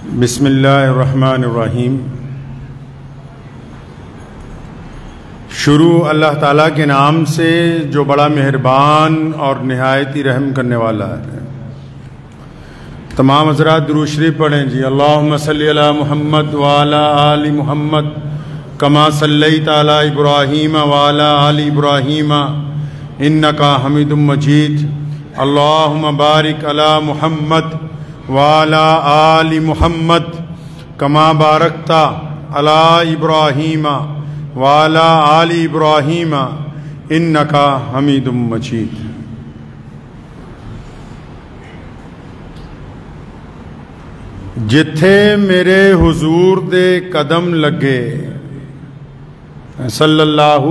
بسم اللہ الرحمن الرحیم۔ شروع اللہ تعالیٰ کے نام سے جو بڑا مہربان اور نہایت ہی رحم کرنے والا ہے۔ تمام حضرات درود شریف پڑھیں جی۔ اللہم صلی علی محمد وعلی آل محمد کما صلیت علی ابراہیم وعلی آل ابراہیم انکا حمید مجید۔ اللہم بارک علی محمد وعلی آل محمد کما بارکت علی ابراہیم وعلی آل ابراہیم انکا حمید مجید۔ جتھے میرے حضور دے قدم لگے صلی اللہ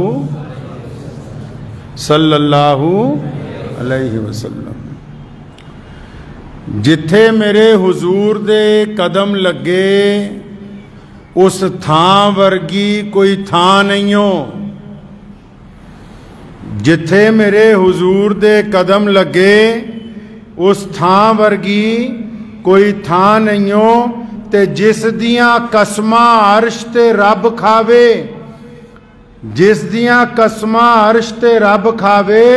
علیہ وسلم، جتھے میرے حضور دے قدم لگے اس تھان ورگی کوئی تھان نہیں ہو۔ جتھے میرے حضور دے قدم لگے اس تھان ورگی کوئی تھان نہیں ہو، تے جس دیاں قسماں عرش تے رب کھاوے، جس دیاں قسماں عرش تے رب کھاوے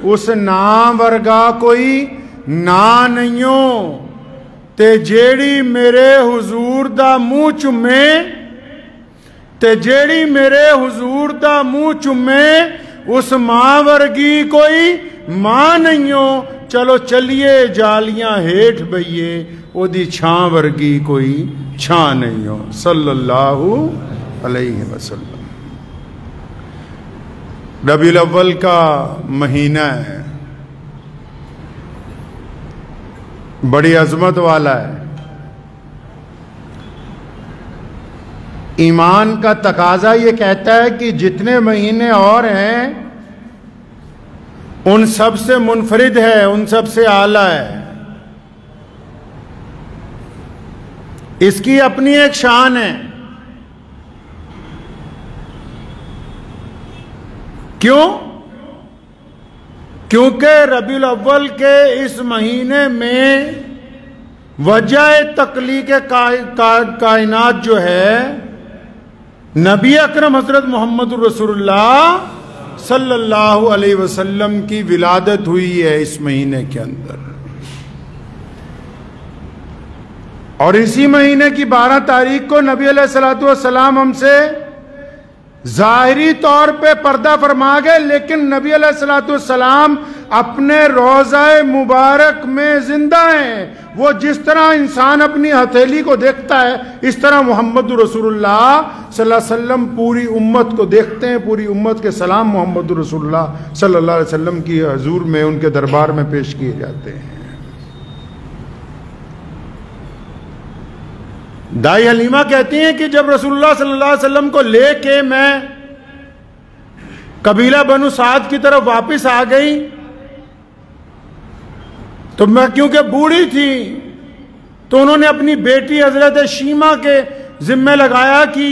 اس نام ورگا کوئی نا نہیں ہو۔ تے جیڑی میرے حضور دا منہ چومے، تے جیڑی میرے حضور دا منہ چومے اس ماں ورگی کوئی ماں نہیں ہو۔ چلو چلیے جالیاں ہیٹھ بئیے او دی چھاں ورگی کوئی چھاں نہیں ہو صلی اللہ علیہ وسلم۔ ربیع الاول کا مہینہ ہے، بڑی عظمت والا ہے۔ ایمان کا تقاضا یہ کہتا ہے کہ جتنے مہینے اور ہیں ان سب سے منفرد ہے، ان سب سے اعلیٰ ہے۔ اس کی اپنی ایک شان ہے۔ کیوں؟ کیونکہ ربیع الاول کے اس مہینے میں وجہ تخلیق کائنات جو ہے نبی اکرم حضرت محمد رسول اللہ صلی اللہ علیہ وسلم کی ولادت ہوئی ہے اس مہینے کے اندر، اور اسی مہینے کی 12 تاریخ کو نبی علیہ السلام ہم سے ظاہری طور پہ پردہ فرما گئے، لیکن نبی علیہ السلام اپنے روضہ مبارک میں زندہ ہیں۔ وہ جس طرح انسان اپنی ہتھیلی کو دیکھتا ہے اس طرح محمد رسول اللہ صلی اللہ علیہ وسلم پوری امت کو دیکھتے ہیں۔ پوری امت کے سلام محمد رسول اللہ صلی اللہ علیہ وسلم کی حضور میں ان کے دربار میں پیش کیے جاتے ہیں۔ دائی حلیمہ کہتی ہیں کہ جب رسول اللہ صلی اللہ علیہ وسلم کو لے کے میں قبیلہ بنو سعد کی طرف واپس آ گئی تو میں کیونکہ بوڑھی تھی تو انہوں نے اپنی بیٹی حضرت شیمہ کے ذمہ لگایا کہ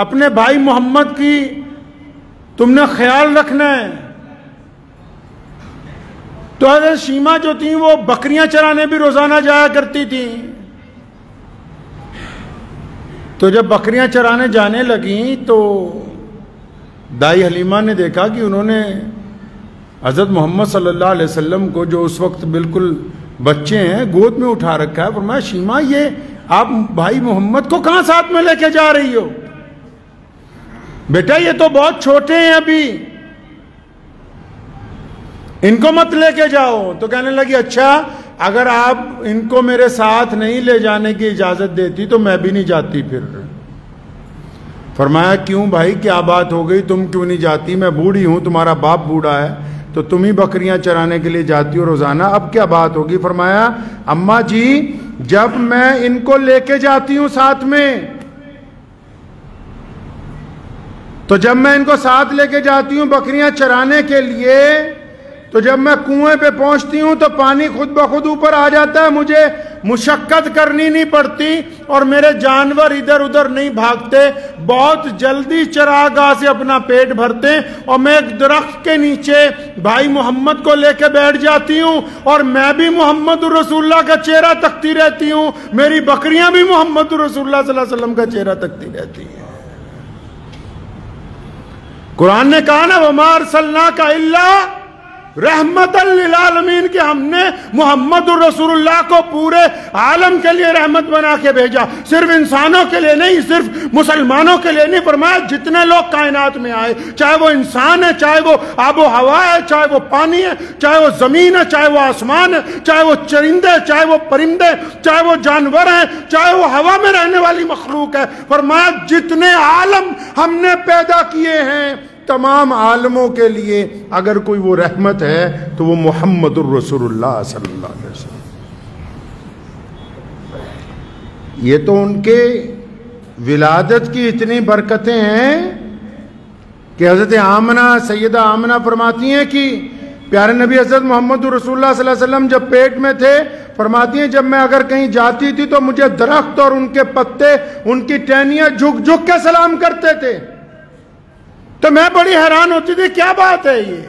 اپنے بھائی محمد کی تم نے خیال رکھنا ہے۔ تو حضرت شیمہ جو تھیں وہ بکریاں چرانے بھی روزانہ جایا کرتی تھیں۔ تو جب بکریاں چرانے جانے لگیں تو دائی حلیمہ نے دیکھا کہ انہوں نے حضرت محمد صلی اللہ علیہ وسلم کو جو اس وقت بالکل بچے ہیں گود میں اٹھا رکھا ہے۔ فرمایا شیمہ یہ آپ بھائی محمد کو کہاں ساتھ میں لے کے جا رہی ہو؟ بیٹا یہ تو بہت چھوٹے ہیں ابھی، ان کو مت لے کے جاؤ۔ تو کہنے لگی اچھا اگر آپ ان کو میرے ساتھ نہیں لے جانے کی اجازت دیتی تو میں بھی نہیں جاتی پھر۔ فرمایا کیوں بھائی کیا بات ہو گئی، تم کیوں نہیں جاتی؟ میں بوڑھی ہوں، تمہارا باپ بوڑھا ہے، تو تم ہی بکریاں چرانے کے لیے جاتی ہو روزانہ، اب کیا بات ہوگی؟ فرمایا اماں جی جب میں ان کو لے کے جاتی ہوں ساتھ میں، تو جب میں ان کو ساتھ لے کے جاتی ہوں بکریاں چرانے کے لیے تو جب میں کنویں پہ پہنچتی ہوں تو پانی خود بخود اوپر آ جاتا ہے، مجھے مشقت کرنی نہیں پڑتی اور میرے جانور ادھر ادھر نہیں بھاگتے، بہت جلدی چراگاہ سے اپنا پیٹ بھرتے ہیں، اور میں ایک درخت کے نیچے بھائی محمد کو لے کے بیٹھ جاتی ہوں اور میں بھی محمد رسول اللہ کا چہرہ تکتی رہتی ہوں، میری بکریاں بھی محمد رسول اللہ صلی اللہ علیہ وسلم کا چہرہ تکتی رہتی ہیں۔ قرآن نے کہا نا وَمَا أَرْسَلْنَاكَ إِلَّا رحمت للعالمین، کہ ہم نے محمد الرسول اللہ کو پورے عالم کے لیے رحمت بنا کے بھیجا، صرف انسانوں کے لیے نہیں، صرف مسلمانوں کے لیے نہیں، فرمایا جتنے لوگ کائنات میں آئے، چاہے وہ انسان ہے، چاہے وہ آب و ہوا ہے، چاہے وہ پانی ہے، چاہے وہ زمین ہے، چاہے وہ آسمان ہے، چاہے وہ چرندے، چاہے وہ پرندے، چاہے وہ جانور ہیں، چاہے وہ ہوا میں رہنے والی مخلوق ہے، فرمایا جتنے عالم ہم نے پیدا کیے ہیں، تمام عالموں کے لیے اگر کوئی وہ رحمت ہے تو وہ محمد الرسول اللہ صلی اللہ علیہ وسلم۔ یہ تو ان کے ولادت کی اتنی برکتیں ہیں کہ حضرت آمنہ، سیدہ آمنہ فرماتی ہیں کہ پیارے نبی حضرت محمد رسول اللہ صلی اللہ علیہ وسلم جب پیٹ میں تھے، فرماتی ہیں جب میں اگر کہیں جاتی تھی تو مجھے درخت اور ان کے پتے، ان کی ٹہنیاں جھک جھک کے سلام کرتے تھے، تو میں بڑی حیران ہوتی تھی کیا بات ہے، یہ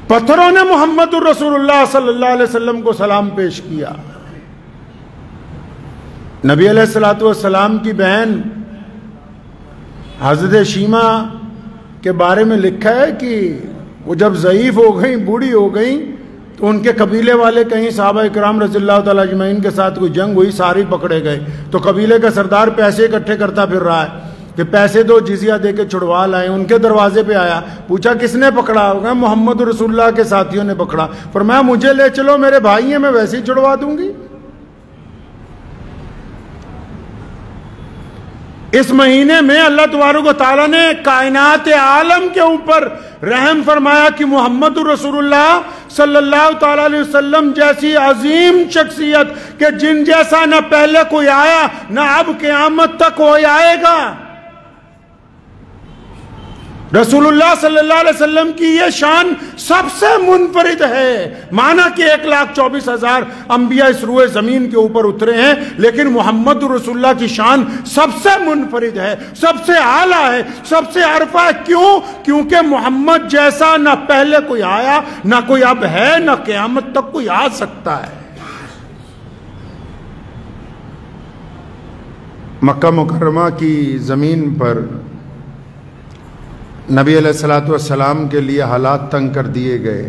پتھروں نے محمد الرسول اللہ صلی اللہ علیہ وسلم کو سلام پیش کیا۔ نبی علیہ السلام کی بہن حضرت شیمہ کے بارے میں لکھا ہے کہ وہ جب ضعیف ہو گئیں، بوڑھی ہو گئیں، تو ان کے قبیلے والے کہیں صحابہ اکرام رضی اللہ تعالیٰ اجمعین کے ساتھ کوئی جنگ ہوئی، سارے پکڑے گئے، تو قبیلے کا سردار پیسے اکٹھے کرتا پھر رہا ہے کہ پیسے دو، جزیہ دے کے چھڑوا لائیں۔ ان کے دروازے پہ آیا، پوچھا کس نے پکڑا؟ ہوگا محمد رسول اللہ کے ساتھیوں نے پکڑا۔ فرمایا مجھے لے چلو، میرے بھائی ہیں، میں ویسے ہی چھڑوا دوں گی۔ اس مہینے میں اللہ تبارک و تعالیٰ نے کائنات عالم کے اوپر رحم فرمایا کہ محمد رسول اللہ صلی اللہ تعالیٰ علیہ وسلم جیسی عظیم شخصیت کہ جن جیسا نہ پہلے کوئی آیا نہ اب قیامت تک کوئی آئے گا، رسول اللہ صلی اللہ علیہ وسلم کی یہ شان سب سے منفرد ہے۔ مانا کہ 1,24,000 انبیاء اس روئے زمین کے اوپر اترے ہیں، لیکن محمد رسول اللہ کی شان سب سے منفرد ہے، سب سے اعلیٰ ہے، سب سے عرفہ ہے۔ کیوں؟ کیونکہ محمد جیسا نہ پہلے کوئی آیا، نہ کوئی اب ہے، نہ قیامت تک کوئی آ سکتا ہے۔ مکہ مکرمہ کی زمین پر نبی علیہ السلام کے لیے حالات تنگ کر دیے گئے،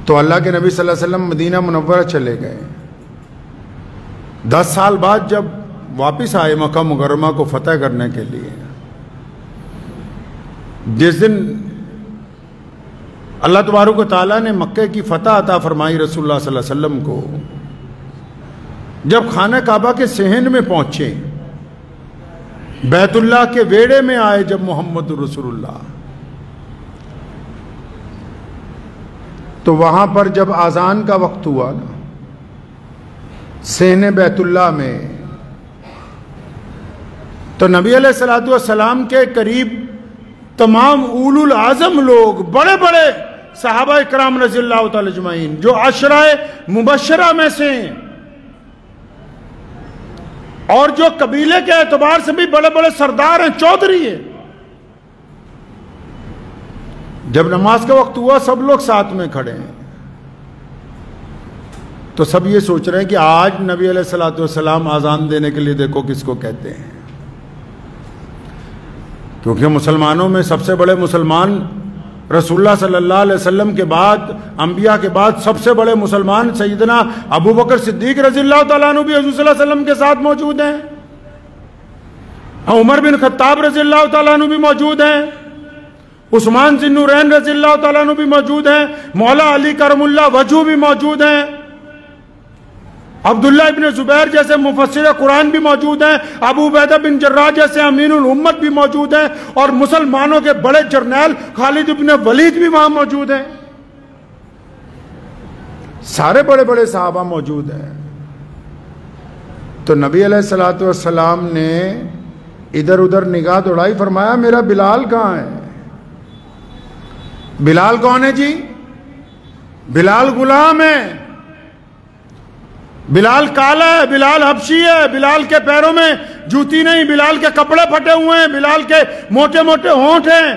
تو اللہ کے نبی صلی اللہ علیہ وسلم مدینہ منورہ چلے گئے۔ 10 سال بعد جب واپس آئے مکہ مکرمہ کو فتح کرنے کے لیے، جس دن اللہ تبارک و تعالیٰ نے مکہ کی فتح عطا فرمائی رسول اللہ صلی اللہ علیہ وسلم کو، جب خانہ کعبہ کے صحن میں پہنچے، بیت اللہ کے ویڑے میں آئے، جب محمد رسول اللہ، تو وہاں پر جب اذان کا وقت ہوا نا، صحن بیت اللہ میں، تو نبی علیہ السلام کے قریب تمام اولو العزم لوگ، بڑے بڑے صحابہ اکرام رضی اللہ تعالی اجمعین جو عشرہ مبشرہ میں سے ہیں، اور جو قبیلے کے اعتبار سے بھی بڑے بڑے سردار ہیں، چودھری ہیں، جب نماز کا وقت ہوا سب لوگ ساتھ میں کھڑے ہیں، تو سب یہ سوچ رہے ہیں کہ آج نبی علیہ السلام اذان دینے کے لیے دیکھو کس کو کہتے ہیں، کیونکہ مسلمانوں میں سب سے بڑے مسلمان رسول اللہ صلی اللہ علیہ وسلم کے بعد، انبیاء کے بعد سب سے بڑے مسلمان سیدنا ابو بکر صدیق رضی اللہ تعالیٰ عنہ بھی حضور صلی اللہ علیہ وسلم کے ساتھ موجود ہیں، عمر بن خطاب رضی اللہ تعالیٰ عنہ بھی موجود ہیں، عثمان ذی النورین رضی اللہ تعالیٰ عنہ بھی موجود ہیں، مولا علی کرم اللہ وجہ بھی موجود ہیں، عبداللہ ابن زبیر جیسے مفسر قرآن بھی موجود ہیں، ابو عبیدہ بن جراح جیسے امین الامت بھی موجود ہیں، اور مسلمانوں کے بڑے جرنیل خالد ابن ولید بھی وہاں موجود ہیں، سارے بڑے بڑے صحابہ موجود ہیں۔ تو نبی علیہ السلام نے ادھر ادھر نگاہ دوڑائی، فرمایا میرا بلال کہاں ہے؟ بلال کون ہے جی؟ بلال غلام ہے، بلال کالا ہے، بلال حبشی ہے، بلال کے پیروں میں جوتی نہیں، بلال کے کپڑے پھٹے ہوئے ہیں، بلال کے موٹے موٹے ہونٹ ہیں۔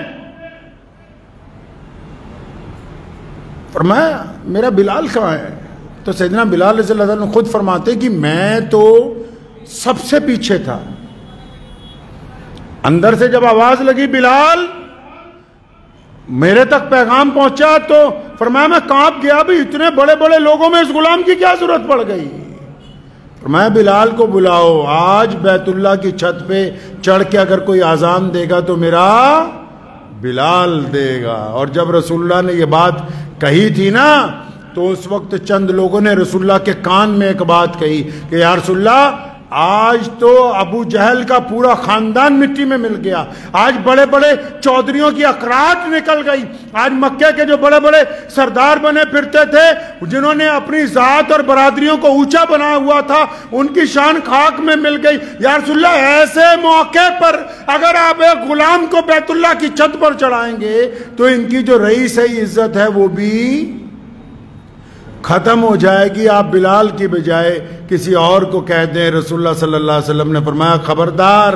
فرمایا میرا بلال کہاں ہے؟ تو سیدنا بلال رضی اللہ عنہ خود فرماتے کہ میں تو سب سے پیچھے تھا، اندر سے جب آواز لگی بلال، میرے تک پیغام پہنچا تو فرمایا میں کانپ گیا، بھی اتنے بڑے بڑے لوگوں میں اس غلام کی کیا ضرورت پڑ گئی؟ فرمایا بلال کو بلاؤ، آج بیت اللہ کی چھت پہ چڑھ کے اگر کوئی اذان دے گا تو میرا بلال دے گا۔ اور جب رسول اللہ نے یہ بات کہی تھی نا تو اس وقت چند لوگوں نے رسول اللہ کے کان میں ایک بات کہی کہ یا رسول اللہ آج تو ابو جہل کا پورا خاندان مٹی میں مل گیا، آج بڑے بڑے چودھریوں کی اکراٹ نکل گئی، آج مکے کے جو بڑے بڑے سردار بنے پھرتے تھے، جنہوں نے اپنی ذات اور برادریوں کو اونچا بنایا ہوا تھا، ان کی شان خاک میں مل گئی۔ یا رسول اللہ ایسے موقع پر اگر آپ ایک غلام کو بیت اللہ کی چھت پر چڑھائیں گے تو ان کی جو رئیس عزت ہے وہ بھی ختم ہو جائے گی، آپ بلال کی بجائے کسی اور کو کہہ دیں۔ رسول اللہ صلی اللہ علیہ وسلم نے فرمایا خبردار،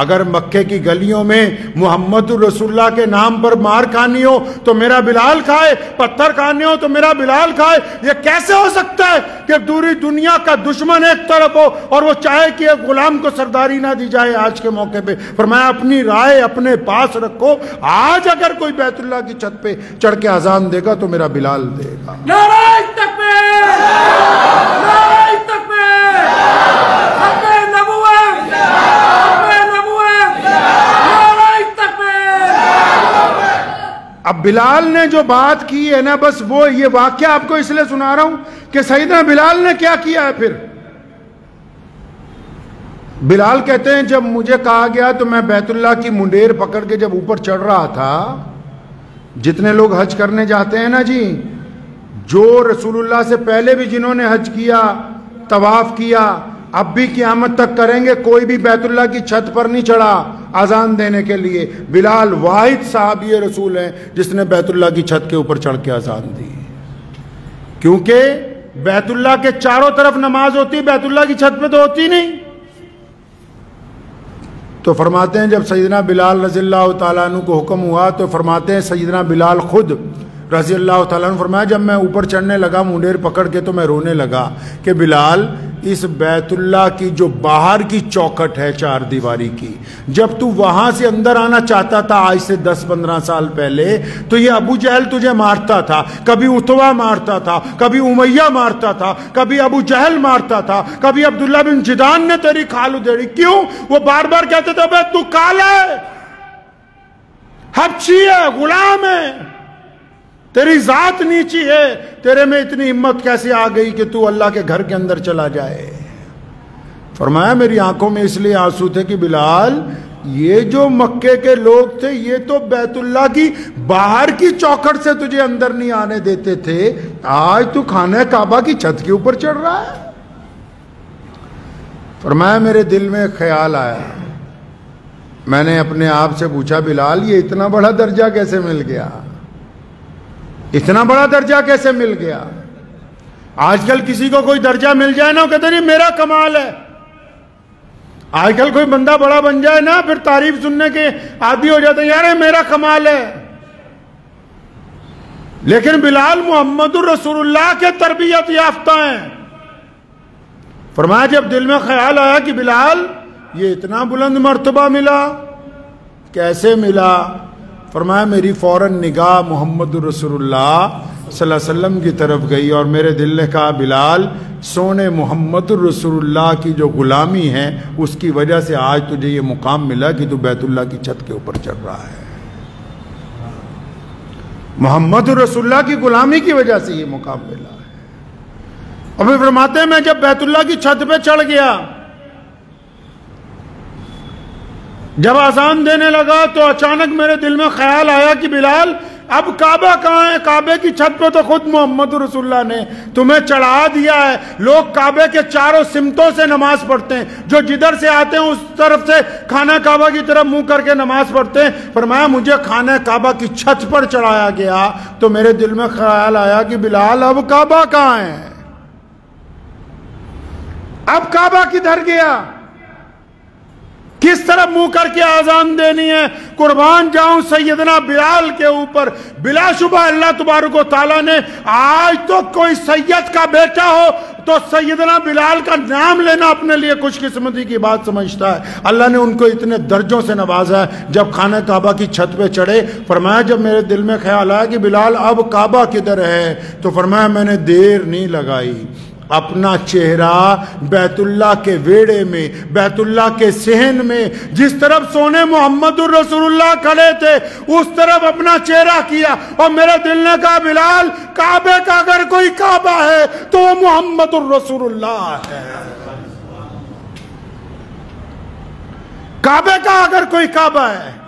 اگر مکے کی گلیوں میں محمد رسول اللہ کے نام پر مار کھانی ہو تو میرا بلال کھائے، پتھر کھانے ہو تو میرا بلال کھائے۔ یہ کیسے ہو سکتا ہے کہ پوری دنیا کا دشمن ایک طرف ہو اور وہ چاہے کہ ایک غلام کو سرداری نہ دی جائے آج کے موقع پہ؟ فرمایا اپنی رائے اپنے پاس رکھو، آج اگر کوئی بیت اللہ کی چھت پہ چڑھ کے اذان دے گا تو میرا بلال دے گا۔ نعرہ تکبیر! نعرہ تکبیر! حق نبوت! حق نبوت! نعرہ تکبیر! اب بلال نے جو بات کی ہے نا، بس وہ یہ واقعہ آپ کو اس لیے سنا رہا ہوں کہ سیدنا بلال نے کیا کیا ہے۔ پھر بلال کہتے ہیں جب مجھے کہا گیا تو میں بیت اللہ کی منڈیر پکڑ کے جب اوپر چڑھ رہا تھا، جتنے لوگ حج کرنے جاتے ہیں نا جی، جو رسول اللہ سے پہلے بھی جنہوں نے حج کیا، طواف کیا، اب بھی قیامت تک کریں گے، کوئی بھی بیت اللہ کی چھت پر نہیں چڑھا اذان دینے کے لیے۔ بلال واحد صحابی رسول ہیں جس نے بیت اللہ کی چھت کے اوپر چڑھ کے اذان دی، کیونکہ بیت اللہ کے چاروں طرف نماز ہوتی، بیت اللہ کی چھت پہ تو ہوتی نہیں۔ تو فرماتے ہیں جب سیدنا بلال رضی اللہ تعالیٰ عنہ کو حکم ہوا تو فرماتے ہیں سیدنا بلال خود رضی اللہ تعالیٰ عنہ فرمایا جب میں اوپر چڑھنے لگا منڈیر پکڑ کے تو میں رونے لگا کہ بلال اس بیت اللہ کی جو باہر کی چوکھٹ ہے چار دیواری کی، جب تو وہاں سے اندر آنا چاہتا تھا آج سے 10-15 سال پہلے تو یہ ابو جہل تجھے مارتا تھا، کبھی اتوا مارتا تھا، کبھی امیہ مارتا تھا، کبھی ابو جہل مارتا تھا، کبھی عبداللہ بن جدان نے تیری کھال ادھیڑی۔ کیوں؟ وہ بار بار کہتے تھے بے تو کالا ہے، حبشی ہے، غلام ہے، تیری ذات نیچی ہے، تیرے میں اتنی ہمت کیسے آ گئی کہ تو اللہ کے گھر کے اندر چلا جائے؟ فرمایا میری آنکھوں میں اس لیے آنسو تھے کہ بلال یہ جو مکے کے لوگ تھے یہ تو بیت اللہ کی باہر کی چوکھٹ سے تجھے اندر نہیں آنے دیتے تھے، آج تو خانہ کعبہ کی چھت کے اوپر چڑھ رہا ہے۔ فرمایا میرے دل میں ایک خیال آیا، میں نے اپنے آپ سے پوچھا بلال یہ اتنا بڑا درجہ کیسے مل گیا، اتنا بڑا درجہ کیسے مل گیا؟ آج کل کسی کو کوئی درجہ مل جائے نا وہ کہتے نہیں میرا کمال ہے، آج کل کوئی بندہ بڑا بن جائے نا پھر تعریف سننے کے عادی ہو جاتے ہیں، یار میرا کمال ہے۔ لیکن بلال محمد الرسول اللہ کے تربیت یافتہ ہیں۔ فرمایا جب دل میں خیال آیا کہ بلال یہ اتنا بلند مرتبہ ملا، کیسے ملا؟ فرمایا میری فوراً نگاہ محمد رسول اللہ صلی اللہ علیہ وسلم کی طرف گئی اور میرے دل نے کہا بلال سونے محمد رسول اللہ کی جو غلامی ہے اس کی وجہ سے آج تجھے یہ مقام ملا کہ تو بیت اللہ کی چھت کے اوپر چڑھ رہا ہے، محمد رسول اللہ کی غلامی کی وجہ سے یہ مقام ملا ہے۔ اور پھر فرماتے ہیں میں جب بیت اللہ کی چھت پہ چڑھ گیا، جب اذان دینے لگا تو اچانک میرے دل میں خیال آیا کہ بلال اب کعبہ کہاں ہے؟ کعبے کی چھت پہ تو خود محمد رسول اللہ نے تمہیں چڑھا دیا ہے. لوگ کعبے کے چاروں سمتوں سے نماز پڑھتے ہیں، جو جدھر سے آتے ہیں اس طرف سے خانہ کعبہ کی طرف منہ کر کے نماز پڑھتے ہیں. فرمایا مجھے خانہ کعبہ کی چھت پر چڑھایا گیا تو میرے دل میں خیال آیا کہ بلال اب کعبہ کہاں ہے؟ اب کعبہ کدھر گیا؟ کس طرف منہ کر کے آزان دینی ہے؟ قربان جاؤں سیدنا بلال کے اوپر. بلا شبہ اللہ تبارک و تعالیٰ نے آج تو کوئی سید کا بیٹا ہو تو سیدنا بلال کا نام لینا اپنے لیے خوش قسمتی کی بات سمجھتا ہے. اللہ نے ان کو اتنے درجوں سے نوازا ہے. جب خانہ کعبہ کی چھت پہ چڑھے، فرمایا جب میرے دل میں خیال آیا کہ بلال اب کعبہ کدھر ہے، تو فرمایا میں نے دیر نہیں لگائی، اپنا چہرہ بیت اللہ کے ویڑے میں، بیت اللہ کے صحن میں، جس طرف سونے محمد الرسول اللہ کھڑے تھے اس طرف اپنا چہرہ کیا، اور میرے دل نے کہا بلال کعبے کا اگر کوئی کعبہ ہے تو وہ محمد الرسول اللہ ہے. کعبے کا اگر کوئی کعبہ ہے.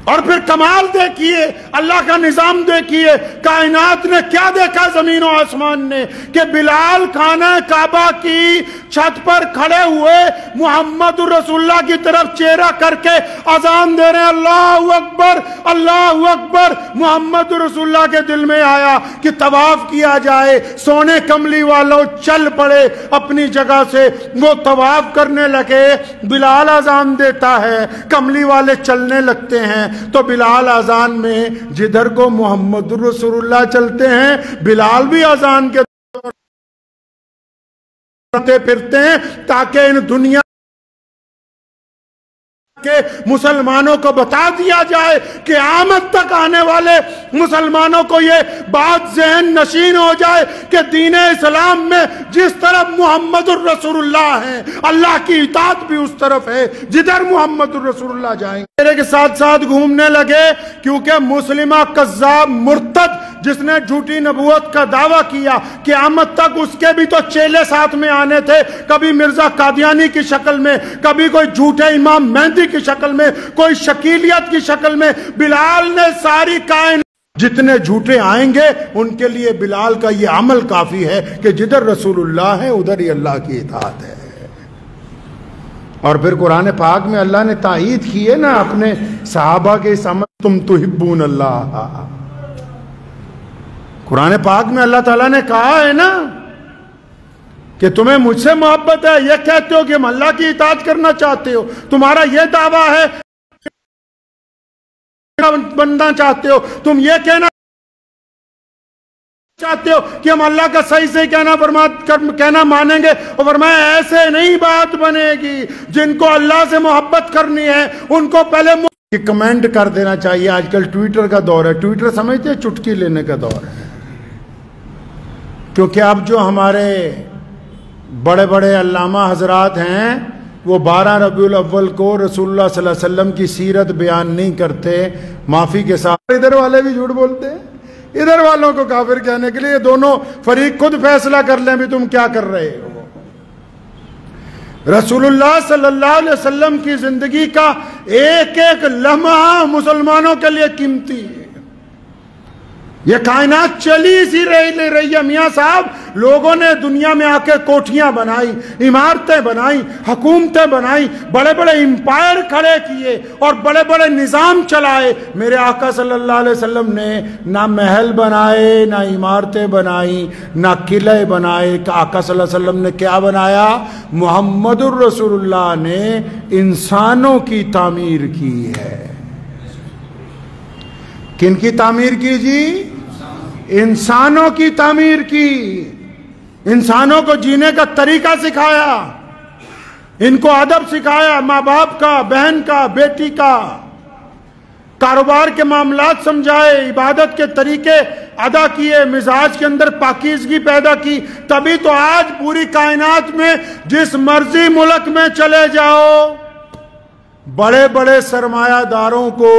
اور پھر کمال دیکھیے، اللہ کا نظام دیکھیے، کائنات نے کیا دیکھا زمین و آسمان نے، کہ بلال خانہ کعبہ کی چھت پر کھڑے ہوئے محمد رسول اللہ کی طرف چہرہ کر کے اذان دے رہے ہیں، اللہ اکبر اللہ اکبر. محمد رسول اللہ کے دل میں آیا کہ طواف کیا جائے. سونے کملی والوں چل پڑے اپنی جگہ سے، وہ طواف کرنے لگے. بلال اذان دیتا ہے، کملی والے چلنے لگتے ہیں. تو بلال اذان میں جدھر کو محمد رسول اللہ چلتے ہیں، بلال بھی اذان کے پھرتے ہیں تاکہ ان دنیا کہ مسلمانوں کو بتا دیا جائے کہ قیامت تک آنے والے مسلمانوں کو یہ بات ذہن نشین ہو جائے کہ دین اسلام میں جس طرف محمد الرسول اللہ ہے، اللہ کی اطاعت بھی اس طرف ہے جدھر محمد الرسول اللہ جائیں گے. میرے کے ساتھ ساتھ گھومنے لگے، کیونکہ مسلمہ کذاب مرتد جس نے جھوٹی نبوت کا دعویٰ کیا، قیامت تک اس کے بھی تو چیلے ساتھ میں آنے تھے، کبھی مرزا قادیانی کی شکل میں، کبھی کوئی جھوٹے امام مہدی کی شکل میں، کوئی شکیلیت کی شکل میں. بلال نے ساری کائنات جتنے جھوٹے آئیں گے ان کے لیے بلال کا یہ عمل کافی ہے کہ جدھر رسول اللہ ہے ادھر ہی اللہ کی اطاعت ہے. اور پھر قرآن پاک میں اللہ نے تائید کی ہے نا اپنے صحابہ کے اس عمل، تم تحبون اللہ. قرآن پاک میں اللہ تعالیٰ نے کہا ہے نا کہ تمہیں مجھ سے محبت ہے، یہ کہتے ہو کہ ہم اللہ کی اطاعت کرنا چاہتے ہو، تمہارا یہ دعویٰ ہے بننا چاہتے ہو، تم یہ کہنا چاہتے ہو کہ ہم اللہ کا صحیح سے کہنا مانیں گے. اور فرمایا ایسے نہیں بات بنے گی. جن کو اللہ سے محبت کرنی ہے ان کو پہلے کمنٹ کر دینا چاہیے. آج کل ٹویٹر کا دور ہے، ٹویٹر سمجھتے ہیں چٹکی لینے کا دور ہے، کیونکہ اب جو ہمارے بڑے بڑے علامہ حضرات ہیں وہ 12 ربیع الاول کو رسول اللہ صلی اللہ علیہ وسلم کی سیرت بیان نہیں کرتے. معافی کے ساتھ ادھر والے بھی جھوٹ بولتے ہیں، ادھر والوں کو کافر کہنے کے لیے یہ دونوں فریق خود فیصلہ کر لیں بھی تم کیا کر رہے ہو. رسول اللہ صلی اللہ علیہ وسلم کی زندگی کا ایک ایک لمحہ مسلمانوں کے لیے قیمتی ہے. یہ کائنات چلی سی رہی ہے میاں صاحب. لوگوں نے دنیا میں آ کے کوٹھیاں بنائی، عمارتیں بنائی، حکومتیں بنائی، بڑے بڑے امپائر کھڑے کیے اور بڑے بڑے نظام چلائے. میرے آقا صلی اللہ علیہ وسلم نے نہ محل بنائے، نہ عمارتیں بنائی، نہ قلعے بنائے. آقا صلی اللہ علیہ وسلم نے کیا بنایا؟ محمد الرسول اللہ نے انسانوں کی تعمیر کی ہے. کن کی تعمیر کی جی؟ انسانوں کی تعمیر کی. انسانوں کو جینے کا طریقہ سکھایا، ان کو ادب سکھایا، ماں باپ کا، بہن کا، بیٹی کا، کاروبار کے معاملات سمجھائے، عبادت کے طریقے ادا کیے، مزاج کے اندر پاکیزگی پیدا کی. تبھی تو آج پوری کائنات میں جس مرضی ملک میں چلے جاؤ، بڑے بڑے سرمایہ داروں کو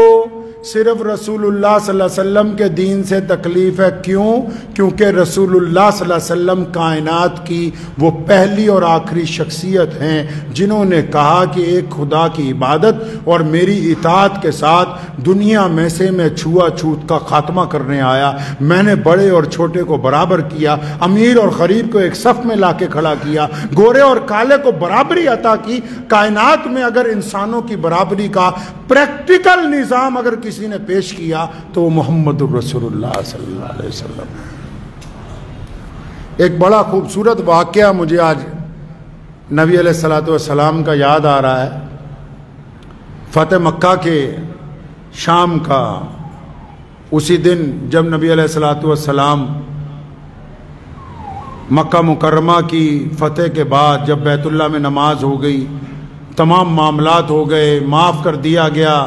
صرف رسول اللہ صلی اللہ علیہ وسلم کے دین سے تکلیف ہے. کیوں؟ کیونکہ رسول اللہ صلی اللہ علیہ وسلم کائنات کی وہ پہلی اور آخری شخصیت ہیں جنہوں نے کہا کہ ایک خدا کی عبادت اور میری اطاعت کے ساتھ دنیا میں سے میں چھوا چھوت کا خاتمہ کرنے آیا. میں نے بڑے اور چھوٹے کو برابر کیا، امیر اور غریب کو ایک صف میں لا کے کھڑا کیا، گورے اور کالے کو برابری عطا کی. کائنات میں اگر انسانوں کی برابری کا پریکٹیکل نظام اگر کسی نے پیش کیا تو وہ محمد الرسول اللہ صلی اللہ علیہ وسلم. ایک بڑا خوبصورت واقعہ مجھے آج نبی علیہ الصلوۃ والسلام کا یاد آ رہا ہے. فتح مکہ کے شام کا اسی دن جب نبی علیہ الصلوۃ والسلام مکہ مکرمہ کی فتح کے بعد جب بیت اللہ میں نماز ہو گئی، تمام معاملات ہو گئے، معاف کر دیا گیا.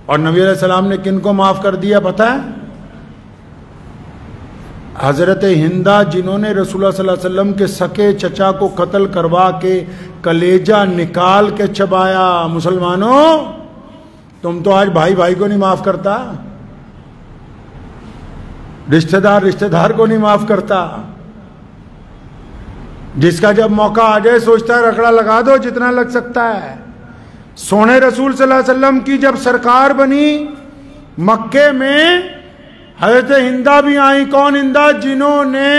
اور نبی علیہ السلام نے کن کو معاف کر دیا پتہ ہے؟ حضرت ہندہ، جنہوں نے رسول اللہ صلی اللہ علیہ وسلم کے سکے چچا کو قتل کروا کے کلیجہ نکال کے چبایا. مسلمانوں، تم تو آج بھائی بھائی کو نہیں معاف کرتا، رشتہ دار کو نہیں معاف کرتا. جس کا جب موقع آ جائے سوچتا ہے رکڑا لگا دو جتنا لگ سکتا ہے. سونے رسول صلی اللہ علیہ وسلم کی جب سرکار بنی مکے میں، حضرت ہندہ بھی آئیں. کون ہندہ؟ جنہوں نے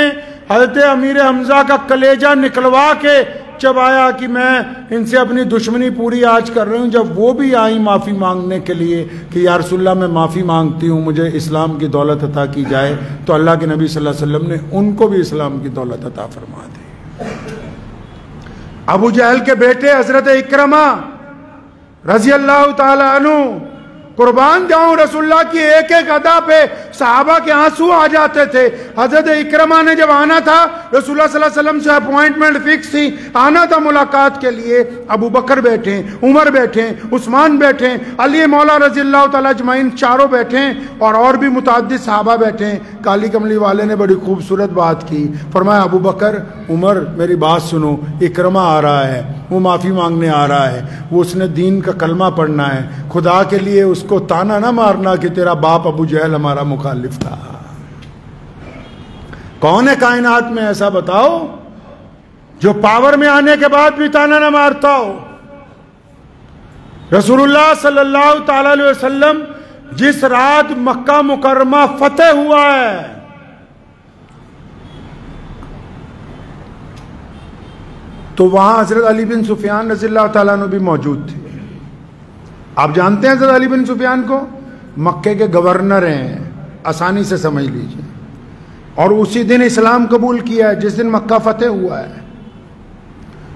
حضرت امیر حمزہ کا کلیجہ نکلوا کے چبایا کہ میں ان سے اپنی دشمنی پوری آج کر رہی ہوں. جب وہ بھی آئیں معافی مانگنے کے لیے کہ یا رسول اللہ میں معافی مانگتی ہوں، مجھے اسلام کی دولت عطا کی جائے، تو اللہ کے نبی صلی اللہ علیہ وسلم نے ان کو بھی اسلام کی دولت عطا فرما دی. ابو جہل کے بیٹے حضرت اکرمہ رضی اللہ تعالی عنہ، قربان جاؤں رسول اللہ کی ایک ایک ادا پہ صحابہ کے آنسو آ جاتے تھے. حضرت اکرمہ نے جب آنا تھا، رسول اللہ صلی اللہ علیہ وسلم سے اپوائنٹمنٹ فکس تھی، آنا تھا ملاقات کے لیے. ابو بکر بیٹھے، عمر بیٹھے، عثمان بیٹھے، علی مولا رضی اللہ تعالیٰ اجمعین چاروں بیٹھے، اور بھی متعدد صحابہ بیٹھے. کالی کملی والے نے بڑی خوبصورت بات کی. فرمایا ابو بکر، عمر، میری بات سنو، اکرمہ آ رہا ہے، وہ معافی مانگنے آ رہا ہے، وہ اس نے دین کا کلمہ پڑھنا ہے. خدا کے لیے اس کو تانا نہ مارنا کہ تیرا باپ ابو جہل ہمارا مخالف تھا. کون ہے کائنات میں ایسا بتاؤ جو پاور میں آنے کے بعد بھی تانا نہ مارتا ہو؟ رسول اللہ صلی اللہ تعالی علیہ وسلم جس رات مکہ مکرمہ فتح ہوا ہے، تو وہاں حضرت علی بن سفیان رضی اللہ تعالیٰ عنہ بھی موجود تھے. آپ جانتے ہیں حضرت علی بن سفیان کو؟ مکے کے گورنر ہیں، آسانی سے سمجھ لیجئے. اور اسی دن اسلام قبول کیا ہے جس دن مکہ فتح ہوا ہے.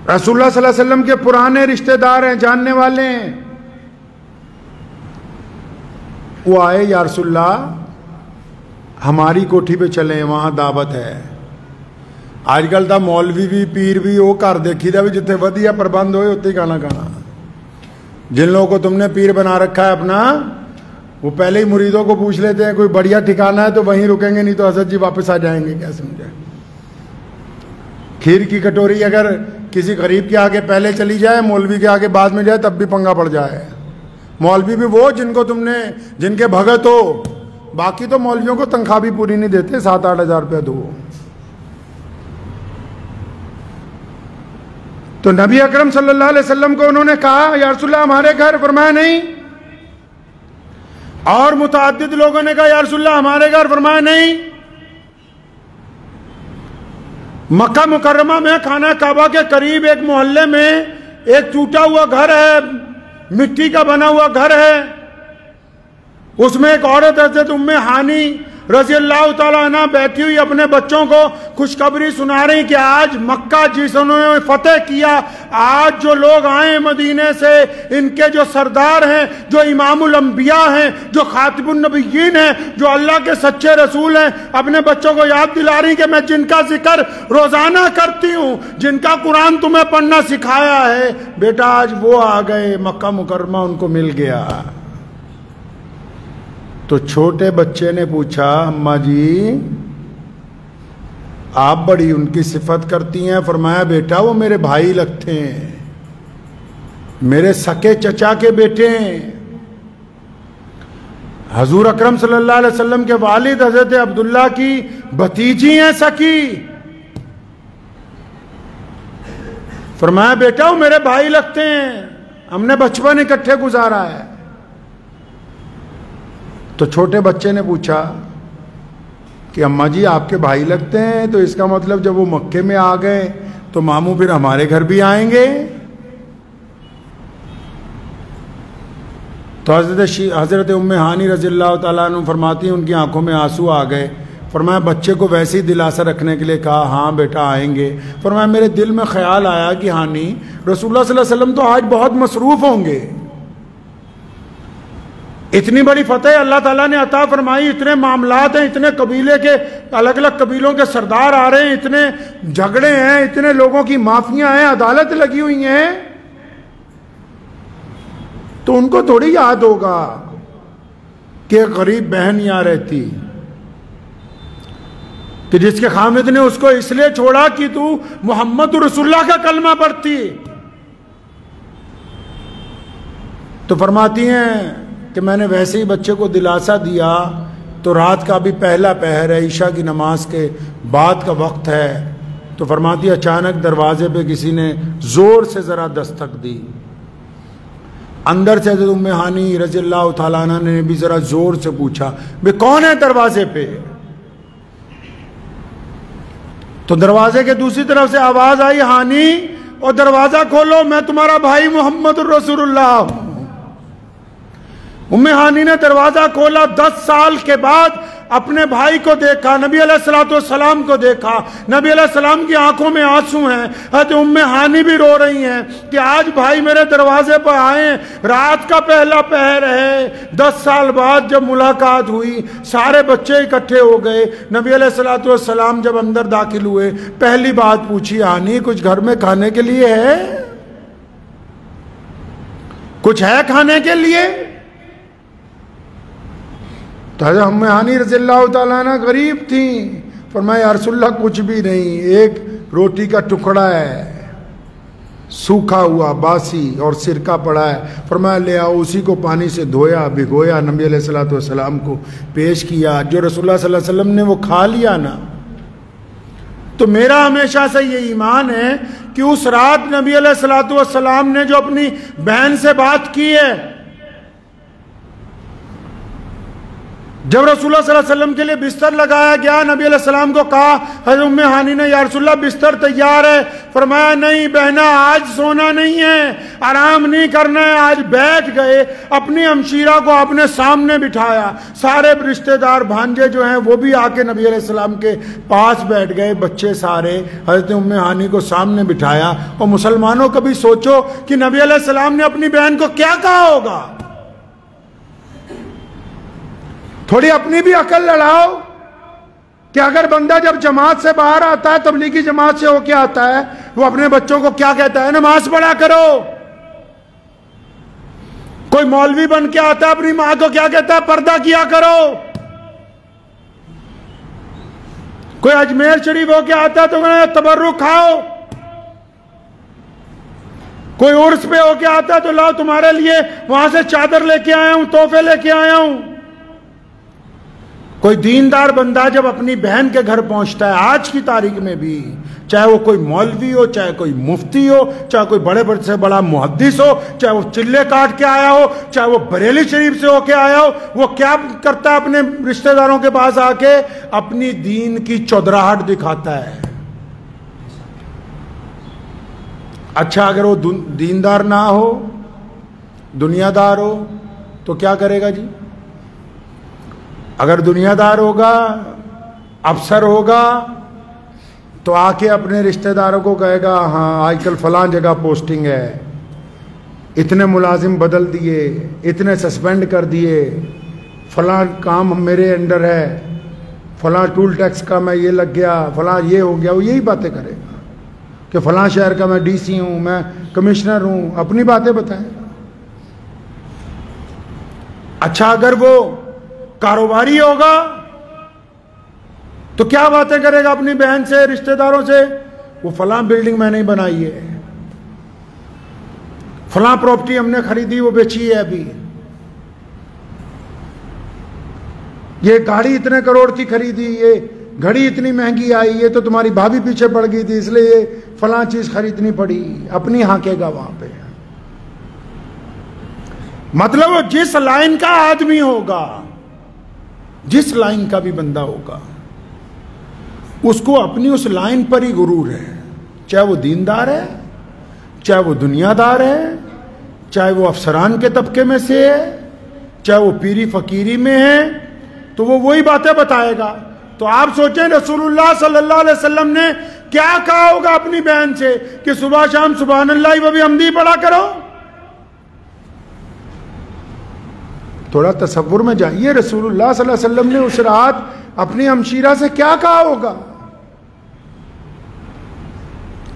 رسول اللہ صلی اللہ علیہ وسلم کے پرانے رشتہ دار ہیں، جاننے والے ہیں. وہ آئے، یا رسول اللہ ہماری کوٹھی پہ چلیں، وہاں دعوت ہے. آج کل تا مولوی بھی پیر بھی وہ گھر دیکھی دا بھی جتنے ودیا پربند ہوئے اتنے کھانا کھانا. جن لوگوں کو تم نے پیر بنا رکھا ہے اپنا، وہ پہلے ہی مریدوں کو پوچھ لیتے ہیں کوئی بڑھیا ٹھکانہ ہے تو وہیں رکیں گے، نہیں تو حضرت جی واپس آ جائیں گے. کیا سمجھے؟ کھیر کی کٹوری اگر کسی غریب کے آگے پہلے چلی جائے، مولوی کے آگے بعد میں جائے، تب بھی پنگا پڑ جائے. مولوی بھی وہ جن کو تم نے، جن کے بھگت ہو. باقی تو مولویوں کو تنخواہ بھی پوری نہیں دیتے، 7-8 ہزار روپے دو. تو نبی اکرم صلی اللہ علیہ وسلم کو انہوں نے کہا یا رسول اللہ ہمارے گھر. فرمایا نہیں. اور متعدد لوگوں نے کہا یا رسول اللہ ہمارے گھر. فرمایا نہیں. مکہ مکرمہ میں خانہ کعبہ کے قریب ایک محلے میں ایک ٹوٹا ہوا گھر ہے، مٹی کا بنا ہوا گھر ہے. اس میں ایک عورت حضرت ام ہانی رضی اللہ تعالیٰ عنہ بیٹھی ہوئی اپنے بچوں کو خوشخبری سنا رہی کہ آج مکہ جنہوں نے فتح کیا، آج جو لوگ آئے مدینے سے، ان کے جو سردار ہیں، جو امام الانبیاء ہیں، جو خاتم النبیین ہیں، جو اللہ کے سچے رسول ہیں، اپنے بچوں کو یاد دلا رہی کہ میں جن کا ذکر روزانہ کرتی ہوں، جن کا قرآن تمہیں پڑھنا سکھایا ہے، بیٹا آج وہ آ گئے، مکہ مکرمہ ان کو مل گیا. تو چھوٹے بچے نے پوچھا اماں جی آپ بڑی ان کی صفت کرتی ہیں. فرمایا بیٹا وہ میرے بھائی لگتے ہیں، میرے سکے چچا کے بیٹے ہیں. حضور اکرم صلی اللہ علیہ وسلم کے والد حضرت عبداللہ کی بھتیجی ہیں سکی. فرمایا بیٹا وہ میرے بھائی لگتے ہیں, ہم نے بچپن اکٹھے گزارا ہے. تو چھوٹے بچے نے پوچھا کہ اماں جی آپ کے بھائی لگتے ہیں, تو اس کا مطلب جب وہ مکے میں آ گئے تو ماموں پھر ہمارے گھر بھی آئیں گے. تو حضرت ام ہانی رضی اللہ تعالیٰ عنہ فرماتی ہیں ان کی آنکھوں میں آنسو آ گئے. فرمایا بچے کو ویسے ہی دلاسا رکھنے کے لیے کہا ہاں بیٹا آئیں گے. فرمایا میرے دل میں خیال آیا کہ ہانی رسول اللہ صلی اللہ علیہ وسلم تو آج بہت مصروف ہوں گے, اتنی بڑی فتح اللہ تعالیٰ نے عطا فرمائی, اتنے معاملات ہیں, اتنے قبیلے کے الگ الگ قبیلوں کے سردار آ رہے ہیں, اتنے جھگڑے ہیں, اتنے لوگوں کی معافیاں ہیں, عدالت لگی ہوئی ہیں, تو ان کو تھوڑی یاد ہوگا کہ غریب بہن یہاں رہتی کہ جس کے خامد نے اس کو اس لیے چھوڑا کہ تو محمد رسول اللہ کا کلمہ پڑھتی. تو فرماتی ہیں کہ میں نے ویسے ہی بچے کو دلاسا دیا تو رات کا بھی پہلا پہر ہے, عشاء کی نماز کے بعد کا وقت ہے. تو فرماتی اچانک دروازے پہ کسی نے زور سے ذرا دستک دی. اندر سے حضرت ام ہانی رضی اللہ تعالیٰ عنہ نے بھی ذرا زور سے پوچھا بے کون ہے دروازے پہ. تو دروازے کے دوسری طرف سے آواز آئی ہانی اور دروازہ کھولو, میں تمہارا بھائی محمد الرسول اللہ ہوں. ام ہانی نے دروازہ کھولا, 10 سال کے بعد اپنے بھائی کو دیکھا, نبی علیہ السلام کو دیکھا, نبی علیہ السلام کی آنکھوں میں آنسو ہیں. حضرت ام ہانی بھی رو رہی ہیں کہ آج بھائی میرے دروازے پر آئے, رات کا پہلا پہر ہے, 10 سال بعد جب ملاقات ہوئی, سارے بچے اکٹھے ہو گئے. نبی علیہ السلام جب اندر داخل ہوئے پہلی بات پوچھی ہانی کچھ گھر میں کھانے کے لیے ہے, کچھ ہے کھانے کے لیے. تو حضرت ام ہانی رضی اللہ تعالیٰ عنہ غریب تھیں. فرمایا یا رسول اللہ کچھ بھی نہیں, ایک روٹی کا ٹکڑا ہے سوکھا ہوا باسی اور سرکہ پڑا ہے. فرمایا لے آؤ. اسی کو پانی سے دھویا, بھگویا, نبی علیہ السلام کو پیش کیا. جو رسول اللہ صلی اللہ علیہ وسلم نے وہ کھا لیا نا. تو میرا ہمیشہ سے یہ ایمان ہے کہ اس رات نبی علیہ السلام نے جو اپنی بہن سے بات کی ہے, جب رسول اللہ صلی اللہ علیہ وسلم کے لیے بستر لگایا گیا, نبی علیہ السلام کو کہا حضرت ام ہانی نے یا رسول اللہ بستر تیار ہے. فرمایا نہیں بہنا آج سونا نہیں ہے, آرام نہیں کرنا ہے. آج بیٹھ گئے, اپنی ہمشیرہ کو اپنے سامنے بٹھایا, سارے رشتہ دار بھانجے جو ہیں وہ بھی آ کے نبی علیہ السلام کے پاس بیٹھ گئے, بچے سارے. حضرت ام ہانی کو سامنے بٹھایا. اور مسلمانوں کبھی سوچو کہ نبی علیہ السلام نے اپنی بہن کو کیا کہا ہوگا. تھوڑی اپنی بھی عقل لڑاؤ کہ اگر بندہ جب جماعت سے باہر آتا ہے, تبلیغی جماعت سے ہو کے آتا ہے, وہ اپنے بچوں کو کیا کہتا ہے, نماز پڑھا کرو. کوئی مولوی بن کے آتا ہے اپنی ماں کو کیا کہتا ہے, پردہ کیا کرو. کوئی اجمیر شریف ہو کے آتا ہے تو تبرک کھاؤ. کوئی عرس پہ ہو کے آتا ہے تو لاؤ تمہارے لیے وہاں سے چادر لے کے آیا ہوں, تحفے لے کے آیا ہوں. کوئی دیندار بندہ جب اپنی بہن کے گھر پہنچتا ہے آج کی تاریخ میں بھی, چاہے وہ کوئی مولوی ہو, چاہے کوئی مفتی ہو, چاہے کوئی بڑے بڑے سے بڑا محدث ہو, چاہے وہ چلے کاٹ کے آیا ہو, چاہے وہ بریلی شریف سے ہو کے آیا ہو, وہ کیا کرتا ہے اپنے رشتہ داروں کے پاس آ کے اپنی دین کی چودراہٹ دکھاتا ہے. اچھا اگر وہ دیندار نہ ہو, دنیا دار ہو تو کیا کرے گا جی. اگر دنیا دار ہوگا, افسر ہوگا, تو آ کے اپنے رشتہ داروں کو کہے گا ہاں آج کل فلاں جگہ پوسٹنگ ہے, اتنے ملازم بدل دیے, اتنے سسپینڈ کر دیے, فلاں کام میرے انڈر ہے, فلاں ٹول ٹیکس کا میں یہ لگ گیا, فلاں یہ ہو گیا. وہ یہی باتیں کرے گا کہ فلاں شہر کا میں ڈی سی ہوں, میں کمشنر ہوں, اپنی باتیں بتائیں. اچھا اگر وہ کاروباری ہوگا تو کیا باتیں کرے گا اپنی بہن سے, رشتہ داروں سے, وہ فلاں بلڈنگ میں نے بنائی ہے, فلاں پراپرٹی ہم نے خریدی وہ بیچی ہے ابھی. یہ گاڑی اتنے کروڑ کی خریدی، یہ گھڑی اتنی مہنگی آئی، یہ تو تمہاری بھابھی پیچھے پڑ گئی تھی اس لیے یہ فلاں چیز خریدنی پڑی، اپنی ہانکے گا وہاں پہ۔ مطلب وہ جس لائن کا آدمی ہوگا، جس لائن کا بھی بندہ ہوگا، اس کو اپنی اس لائن پر ہی غرور ہے، چاہے وہ دیندار ہے، چاہے وہ دنیا دار ہے، چاہے وہ افسران کے طبقے میں سے ہے، چاہے وہ پیری فقیری میں ہے، تو وہ وہی باتیں بتائے گا۔ تو آپ سوچیں رسول اللہ صلی اللہ علیہ وسلم نے کیا کہا ہوگا اپنی بہن سے کہ صبح شام سبحان اللہ و بحمدہ پڑھا کرو۔ تھوڑا تصور میں جائیے، رسول اللہ صلی اللہ علیہ وسلم نے اس رات اپنی ہمشیرہ سے کیا کہا ہوگا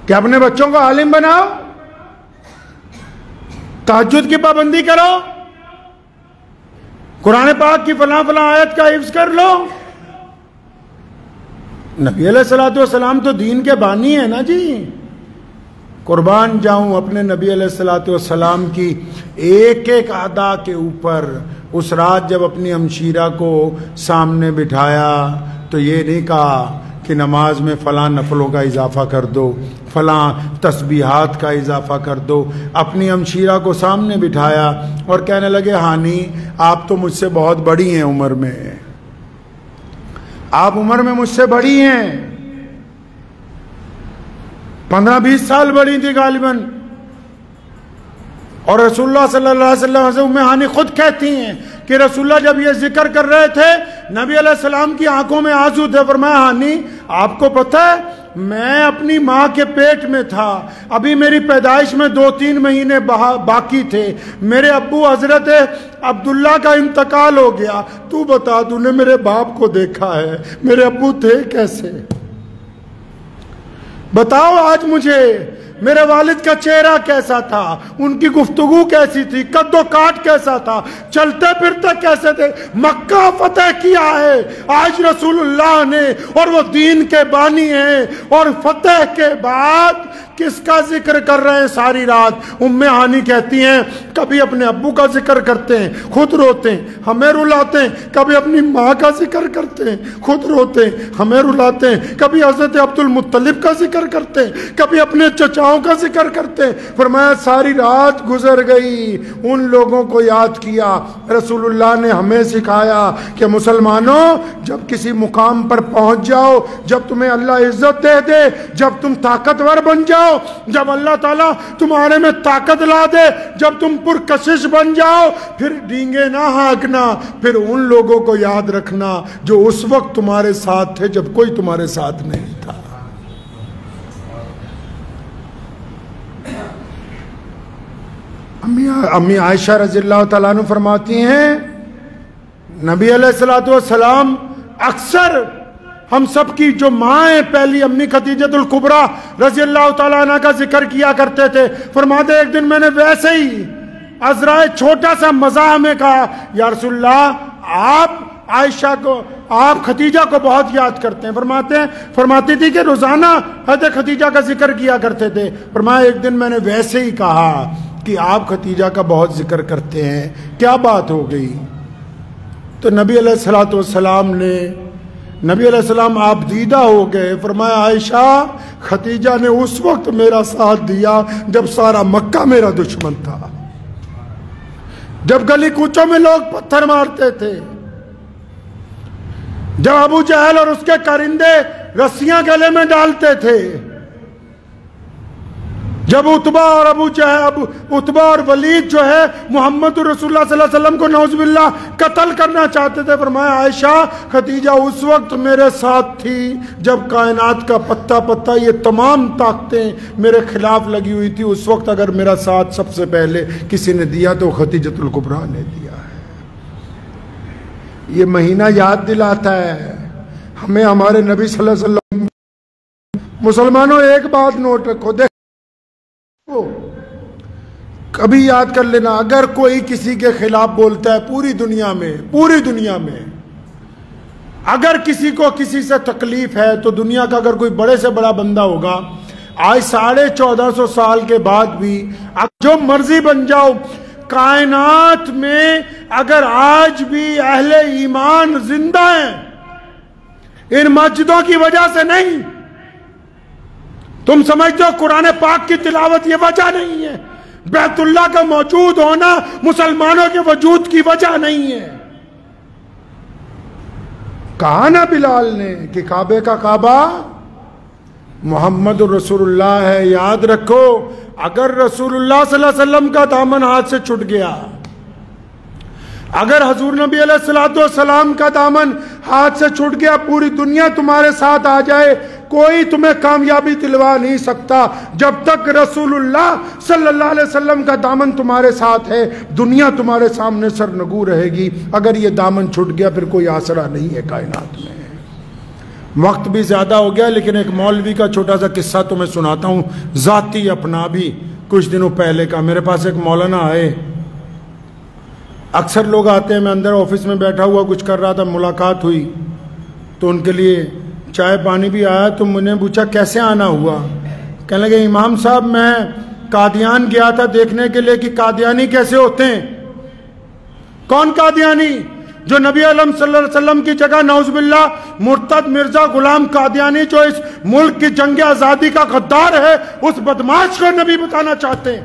کہ اپنے بچوں کو عالم بناؤ، تہجد کی پابندی کرو، قرآن پاک کی فلاں فلاں آیت کا حفظ کر لو۔ نبی علیہ السلام تو دین کے بانی ہیں نا جی۔ قربان جاؤں اپنے نبی علیہ السلام کی ایک ایک ادا کے اوپر۔ اس رات جب اپنی ہمشیرہ کو سامنے بٹھایا تو یہ نہیں کہا کہ نماز میں فلاں نفلوں کا اضافہ کر دو، فلاں تسبیحات کا اضافہ کر دو۔ اپنی ہمشیرہ کو سامنے بٹھایا اور کہنے لگے ہانی آپ تو مجھ سے بہت بڑی ہیں عمر میں، آپ عمر میں مجھ سے بڑی ہیں، 15-20 سال بڑی تھی غالباً۔ اور رسول اللہ صلی اللہ علیہ وسلم سے ام ہانی خود کہتی ہیں کہ رسول اللہ جب یہ ذکر کر رہے تھے نبی علیہ السلام کی آنکھوں میں آنسو تھے۔ فرمایا ہانی آپ کو پتہ ہے میں اپنی ماں کے پیٹ میں تھا، ابھی میری پیدائش میں 2-3 مہینے باقی تھے، میرے ابو حضرت عبداللہ کا انتقال ہو گیا، تو بتا تو نے میرے باپ کو دیکھا ہے، میرے ابو تھے کیسے؟ بتاؤ آج مجھے میرے والد کا چہرہ کیسا تھا، ان کی گفتگو کیسی تھی، قد و کاٹ کیسا تھا، چلتے پھرتے کیسے تھے۔ مکہ فتح کیا ہے آج رسول اللہ نے، اور وہ دین کے بانی ہیں، اور فتح کے بعد کس کا ذکر کر رہے ہیں ساری رات؟ ام ہانی کہتی ہیں کبھی اپنے ابو کا ذکر کرتے ہیں خود روتے ہیں ہمیں رلاتے ہیں، کبھی اپنی ماں کا ذکر کرتے ہیں خود روتے ہیں ہمیں رلاتے ہیں، کبھی حضرت عبد المطلب کا ذکر کرتے ہیں، کبھی اپنے چچاؤں کا ذکر کرتے ہیں۔ فرمایا ساری رات گزر گئی، ان لوگوں کو یاد کیا۔ رسول اللہ نے ہمیں سکھایا کہ مسلمانوں جب کسی مقام پر پہنچ جاؤ، جب تمہیں اللہ عزت دے دے، جب تم طاقتور بن جاؤ، جب اللہ تعالیٰ تمہارے میں طاقت لا دے، جب تم پرکشش بن جاؤ، پھر ڈینگے نہ ہانکنا، پھر ان لوگوں کو یاد رکھنا جو اس وقت تمہارے ساتھ تھے جب کوئی تمہارے ساتھ نہیں تھا۔ امی عائشہ رضی اللہ تعالیٰ عنہ فرماتی ہیں نبی علیہ السلام اکثر ہم سب کی جو ماں ہیں پہلی امی خدیجہ الکبریٰ رضی اللہ تعالیٰ عنہ کا ذکر کیا کرتے تھے۔ فرماتے ایک دن میں نے ویسے ہی عذرائے چھوٹا سا مزاح میں کہا یا رسول اللہ آپ عائشہ کو، آپ خدیجہ کو بہت یاد کرتے ہیں۔ فرماتی تھی کہ روزانہ حضرت خدیجہ کا ذکر کیا کرتے تھے۔ فرمایا ایک دن میں نے ویسے ہی کہا کہ آپ خدیجہ کا بہت ذکر کرتے ہیں، کیا بات ہو گئی؟ تو نبی علیہ السلام نے، نبی علیہ السلام آپ دیدہ ہو گئے۔ فرمایا عائشہ خدیجہ نے اس وقت میرا ساتھ دیا جب سارا مکہ میرا دشمن تھا، جب گلی کوچوں میں لوگ پتھر مارتے تھے، جب ابو جہل اور اس کے کارندے رسیاں گلے میں ڈالتے تھے، جب اتبا اور ولید جو ہے محمد رسول اللہ صلی اللہ علیہ وسلم کو نعوذ باللہ قتل کرنا چاہتے تھے۔ فرمایا عائشہ خدیجہ اس وقت میرے ساتھ تھی جب کائنات کا پتا پتا یہ تمام طاقتیں میرے خلاف لگی ہوئی تھی، اس وقت اگر میرا ساتھ سب سے پہلے کسی نے دیا تو خدیجہ الکبریٰ نے دیا ہے۔ یہ مہینہ یاد دلاتا ہے ہمیں ہمارے نبی صلی اللہ علیہ وسلم۔ مسلمانوں ایک بات نوٹ رکھو، دیکھو کبھی یاد کر لینا، اگر کوئی کسی کے خلاف بولتا ہے پوری دنیا میں اگر کسی کو کسی سے تکلیف ہے تو دنیا کا اگر کوئی بڑے سے بڑا بندہ ہوگا، آج 1450 سال کے بعد بھی اب جو مرضی بن جاؤ، کائنات میں اگر آج بھی اہل ایمان زندہ ہیں، ان مسجدوں کی وجہ سے نہیں۔ تم سمجھتے ہو قرآن پاک کی تلاوت یہ وجہ نہیں ہے، بیت اللہ کا موجود ہونا مسلمانوں کے وجود کی وجہ نہیں ہے۔ کہا نا بلال نے کہ کعبے کا کعبہ محمد رسول اللہ ہے۔ یاد رکھو، اگر رسول اللہ صلی اللہ علیہ وسلم کا دامن ہاتھ سے چھٹ گیا، اگر حضور نبی علیہ السلام کا دامن ہاتھ سے چھٹ گیا، پوری دنیا تمہارے ساتھ آ جائے، کوئی تمہیں کامیابی دلوا نہیں سکتا۔ جب تک رسول اللہ صلی اللہ علیہ وسلم کا دامن تمہارے ساتھ ہے، دنیا تمہارے سامنے سرنگو رہے گی۔ اگر یہ دامن چھٹ گیا، پھر کوئی آسرا نہیں ہے کائنات میں۔ وقت بھی زیادہ ہو گیا، لیکن ایک مولوی کا چھوٹا سا قصہ تمہیں سناتا ہوں، ذاتی اپنا بھی، کچھ دنوں پہلے کا۔ میرے پاس ایک مولانا آئے، اکثر لوگ آتے ہیں، میں اندر آفس میں بیٹھا ہوا کچھ کر رہا تھا، ملاقات ہوئی تو ان کے لیے چائے پانی بھی آیا، تو میں نے پوچھا کیسے آنا ہوا؟ کہنے لگے امام صاحب میں قادیان گیا تھا دیکھنے کے لیے کہ قادیانی کیسے ہوتے ہیں۔ کون قادیانی؟ جو نبی عالم صلی اللہ علیہ وسلم کی جگہ نعوذ باللہ مرتد مرزا غلام قادیانی جو اس ملک کی جنگ آزادی کا غدار ہے، اس بدماش کو نبی بتانا چاہتے ہیں۔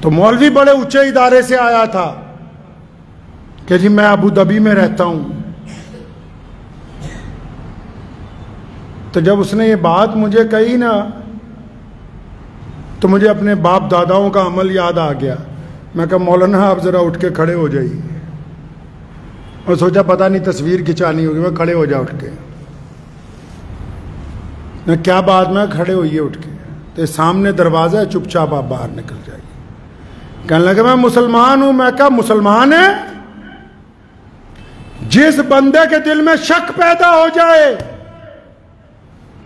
تو مولوی بڑے اونچے ادارے سے آیا تھا کہ جی میں ابو دھابی میں رہتا ہوں۔ تو جب اس نے یہ بات مجھے کہی نا، تو مجھے اپنے باپ داداؤں کا عمل یاد آ گیا۔ میں کہا مولانا آپ ذرا اٹھ کے کھڑے ہو جائیے، اور سوچا پتہ نہیں تصویر کھچانی ہوگی، میں کھڑے ہو جا اٹھ کے۔ میں کیا بات، میں کھڑے ہوئیے اٹھ کے، تو سامنے دروازہ ہے، چپ چاپ آپ باہر نکل جائیے۔ کہنے لگا میں مسلمان ہوں۔ میں کہا مسلمان ہے؟ جس بندے کے دل میں شک پیدا ہو جائے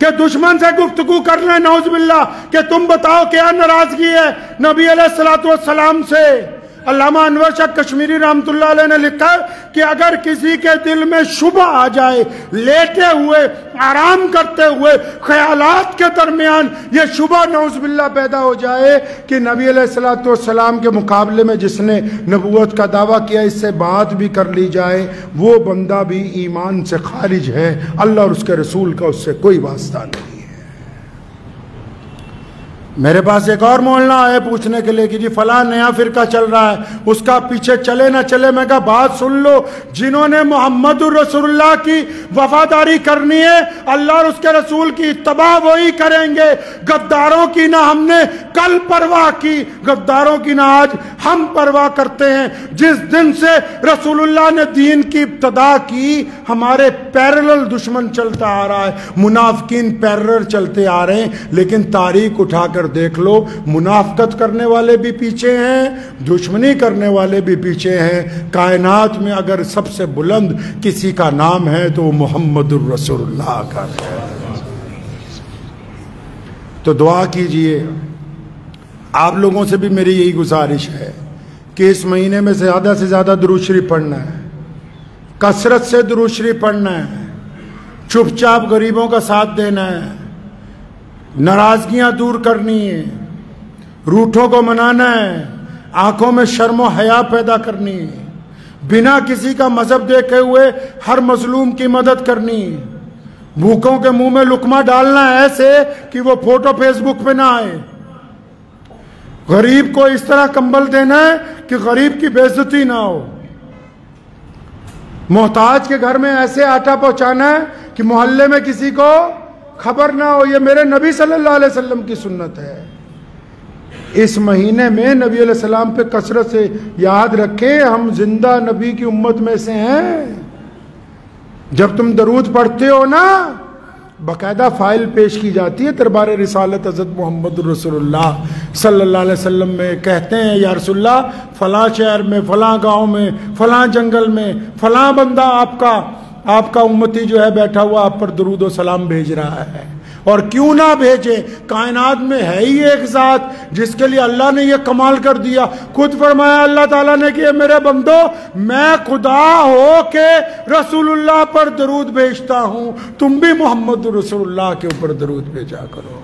کہ دشمن سے گفتگو کر لیں نعوذ باللہ کہ تم بتاؤ کیا ناراضگی ہے نبی علیہ السلام سے۔ علامہ انور شاہ کشمیری رحمۃ اللہ علیہ نے لکھا ہے کہ اگر کسی کے دل میں شبہ آ جائے، لیٹے ہوئے آرام کرتے ہوئے خیالات کے درمیان یہ شبہ نعوذ باللہ پیدا ہو جائے کہ نبی علیہ السلام کے مقابلے میں جس نے نبوت کا دعویٰ کیا اس سے بات بھی کر لی جائے، وہ بندہ بھی ایمان سے خارج ہے۔ اللہ اور اس کے رسول کا اس سے کوئی واسطہ نہیں۔ میرے پاس ایک اور مولانا آئے پوچھنے کے لیے کہ جی فلاں نیا فرقہ چل رہا ہے، اس کا پیچھے چلے نہ چلے۔ میں کہا بات سن لو، جنہوں نے محمد الرسول اللہ کی وفاداری کرنی ہے، اللہ اور اس کے رسول کی اتباع وہی کریں گے۔ غداروں کی نہ ہم نے کل پرواہ کی، غداروں کی نہ آج ہم پرواہ کرتے ہیں۔ جس دن سے رسول اللہ نے دین کی ابتدا کی، ہمارے پیرلل دشمن چلتا آ رہا ہے، منافقین پیرلل چلتے آ رہے ہیں، لیکن تاریخ اٹھا کر دیکھ لو، منافقت کرنے والے بھی پیچھے ہیں، دشمنی کرنے والے بھی پیچھے ہیں۔ کائنات میں اگر سب سے بلند کسی کا نام ہے تو وہ محمد الرسول اللہ کا ہے۔ تو دعا کیجئے۔ آپ لوگوں سے بھی میری یہی گزارش ہے کہ اس مہینے میں زیادہ سے زیادہ درود شریف پڑھنا ہے، کثرت سے درود شریف پڑھنا ہے، چپ چاپ غریبوں کا ساتھ دینا ہے، ناراضگیاں دور کرنی ہے، روٹھوں کو منانا ہے، آنکھوں میں شرم و حیا پیدا کرنی ہے، بنا کسی کا مذہب دیکھے ہوئے ہر مظلوم کی مدد کرنی ہے، بھوکوں کے منہ میں لقمہ ڈالنا ہے ایسے کہ وہ فوٹو فیس بک پہ نہ آئے، غریب کو اس طرح کمبل دینا ہے کہ غریب کی بے عزتی نہ ہو، محتاج کے گھر میں ایسے آٹا پہنچانا ہے کہ محلے میں کسی کو خبر نہ ہو۔ یہ میرے نبی صلی اللہ علیہ وسلم کی سنت ہے۔ اس مہینے میں نبی علیہ السلام پہ کثرت سے یاد رکھیں، ہم زندہ نبی کی امت میں سے ہیں۔ جب تم درود پڑھتے ہو نا، باقاعدہ فائل پیش کی جاتی ہے دربار رسالت حضرت محمد رسول اللہ صلی اللہ علیہ وسلم میں۔ کہتے ہیں یا رسول اللہ فلاں شہر میں، فلاں گاؤں میں، فلاں جنگل میں فلاں بندہ آپ کا امتی جو ہے بیٹھا ہوا آپ پر درود و سلام بھیج رہا ہے۔ اور کیوں نہ بھیجے، کائنات میں ہے ہی ایک ذات جس کے لیے اللہ نے یہ کمال کر دیا۔ خود فرمایا اللہ تعالیٰ نے کہ میرے بندو، میں خدا ہو کے رسول اللہ پر درود بھیجتا ہوں، تم بھی محمد رسول اللہ کے اوپر درود بھیجا کرو۔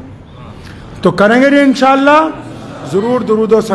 تو کریں گے انشاءاللہ ضرور درود و سلام۔